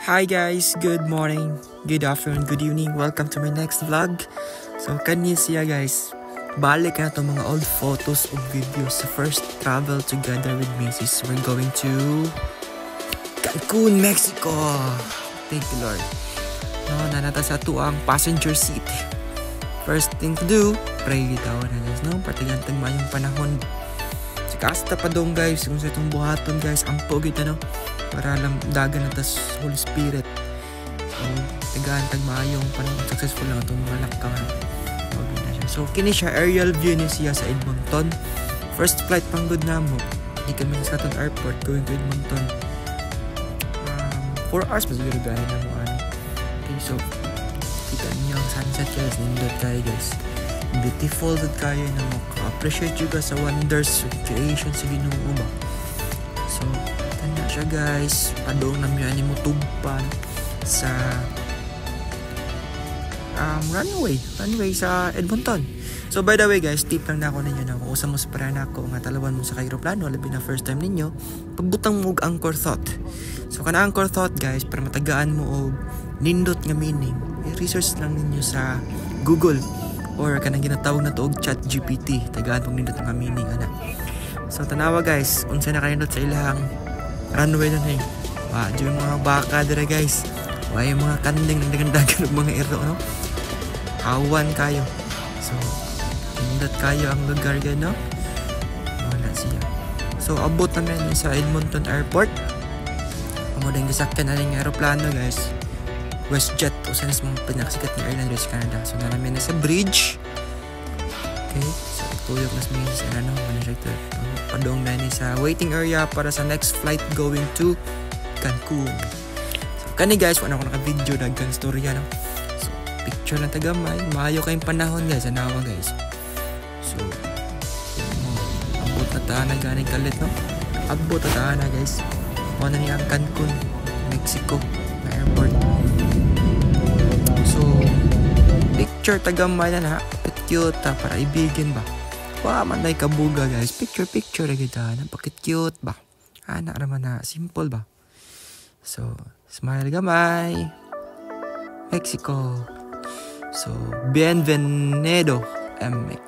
Hi guys, good morning, good afternoon, good evening. Welcome to my next vlog. So kanina siya guys, balik na itong mga old photos o videos sa first travel together with Mrs. We're going to Cancun, Mexico. Thank you Lord. No, nanata sa tuang passenger seat. First thing to do, pray daw na guys, no? Patigantag mayong panahon. Sa kasta pa dong guys, kung sa itong buhaton guys, ang pogit na no? Para lang dagan na tas Holy Spirit. So, tagaantag maayong panahon. Successful lang itong mga lakkaman. So, kini siya, aerial view ni siya sa Edmonton. First flight pang good na mo. Hindi kami sa Caton Airport going to Edmonton. 4 hours pa siguro gaya na mo. Okay, so, kita niyo ang sunset guys. Nindot kayo guys. Beautiful that kayo na mo. Appreciate you guys sa wonders of creation sa Ginoo ba. So, tanda siya guys. Padong na miyan mo tugpan sa runway sa Edmonton. So by the way guys, tip lang na ako ninyo na kung usa mo sa para na ako nga talawan mo sa aeroplano, labi na first time ninyo, pagbutang mo og anchor thought. So kana anchor thought guys, para matagaan mo og nindot nga meaning, i-research lang ninyo sa Google or kanang ginatawag na to og ChatGPT, tagaan pong nindot nga meaning ana. So tanawa guys, unsa na kanindot sa ilahang runway na ni. Yung mga baka dira guys. Yung mga kanding nagdagan ng mga ero no. Hawan kayo. So nindot kayo ang lugar yan no. Wala siya. So abot namin sa Edmonton Airport. Amo ding gisakyan na ning eroplano guys. WestJet o sa mga pinakasikat na airline sa Canada. So namin na sa bridge. Okay. So tuyok nas mi sa ano, manager padong na ni sa waiting area para sa next flight going to Cancun. So kani guys, wala ko naka-video daghan storya no. So picture lang tagamay, maayo kayong panahon guys, anawa guys. So abot na taan na ganing kalit no. Abot na taan na guys. Mo na ni ang Cancun, Mexico na airport. So picture tagamay na cute para ibigin ba. Man day kabuga guys, picture lagi ta, napakit-cute ba, anak naman na simple ba. So smile gamay Mexico. So bienvenido MX.